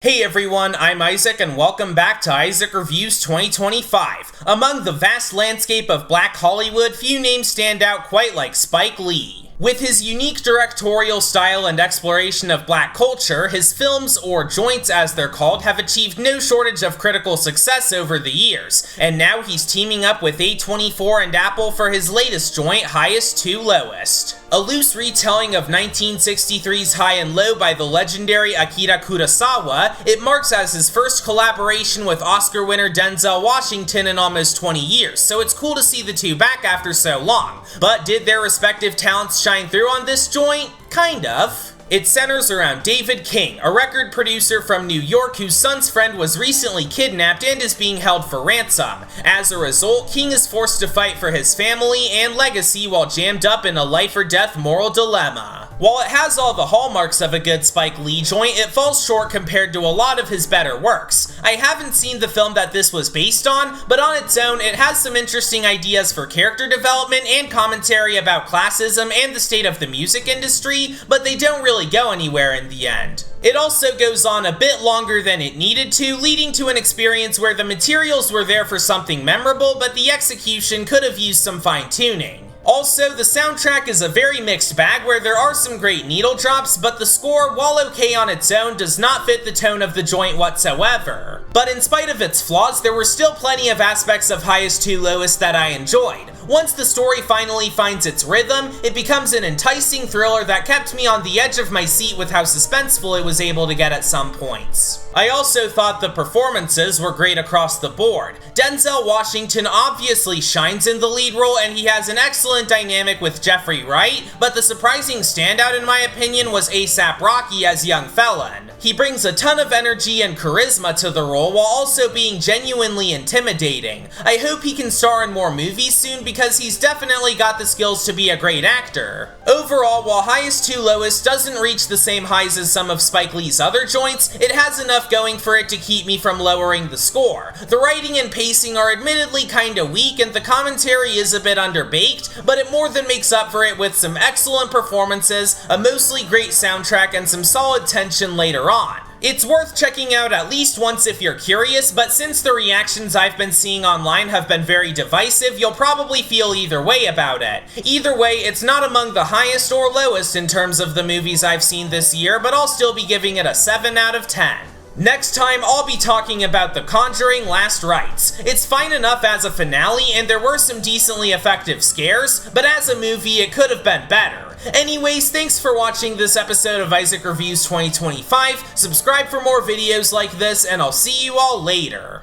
Hey everyone, I'm Isaac and welcome back to Isaac Reviews 2025. Among the vast landscape of Black Hollywood, few names stand out quite like Spike Lee. With his unique directorial style and exploration of black culture, his films, or joints as they're called, have achieved no shortage of critical success over the years, and now he's teaming up with A24 and Apple for his latest joint, Highest to Lowest. A loose retelling of 1963's High and Low by the legendary Akira Kurosawa, it marks as his first collaboration with Oscar winner Denzel Washington in almost 20 years, so it's cool to see the two back after so long. But did their respective talents shine through on this joint? Kind of. It centers around David King, a record producer from New York whose son's friend was recently kidnapped and is being held for ransom. As a result, King is forced to fight for his family and legacy while jammed up in a life-or-death moral dilemma. While it has all the hallmarks of a good Spike Lee joint, it falls short compared to a lot of his better works. I haven't seen the film that this was based on, but on its own, it has some interesting ideas for character development and commentary about classism and the state of the music industry, but they don't really go anywhere in the end. It also goes on a bit longer than it needed to, leading to an experience where the materials were there for something memorable, but the execution could have used some fine-tuning. Also, the soundtrack is a very mixed bag where there are some great needle drops, but the score, while okay on its own, does not fit the tone of the joint whatsoever. But in spite of its flaws, there were still plenty of aspects of Highest to Lowest that I enjoyed. Once the story finally finds its rhythm, it becomes an enticing thriller that kept me on the edge of my seat with how suspenseful it was able to get at some points. I also thought the performances were great across the board. Denzel Washington obviously shines in the lead role and he has an excellent dynamic with Jeffrey Wright, but the surprising standout in my opinion was A$AP Rocky as young Felon. He brings a ton of energy and charisma to the role while also being genuinely intimidating. I hope he can star in more movies soon because he's definitely got the skills to be a great actor. Overall, while Highest to Lowest doesn't reach the same highs as some of Spike Lee's other joints, it has enough going for it to keep me from lowering the score. The writing and pacing are admittedly kinda weak and the commentary is a bit underbaked, but it more than makes up for it with some excellent performances, a mostly great soundtrack, and some solid tension later on. It's worth checking out at least once if you're curious, but since the reactions I've been seeing online have been very divisive, you'll probably feel either way about it. Either way, it's not among the highest or lowest in terms of the movies I've seen this year, but I'll still be giving it a 7 out of 10. Next time, I'll be talking about The Conjuring: Last Rites. It's fine enough as a finale, and there were some decently effective scares, but as a movie, it could have been better. Anyways, thanks for watching this episode of Isaac Reviews 2025, subscribe for more videos like this, and I'll see you all later.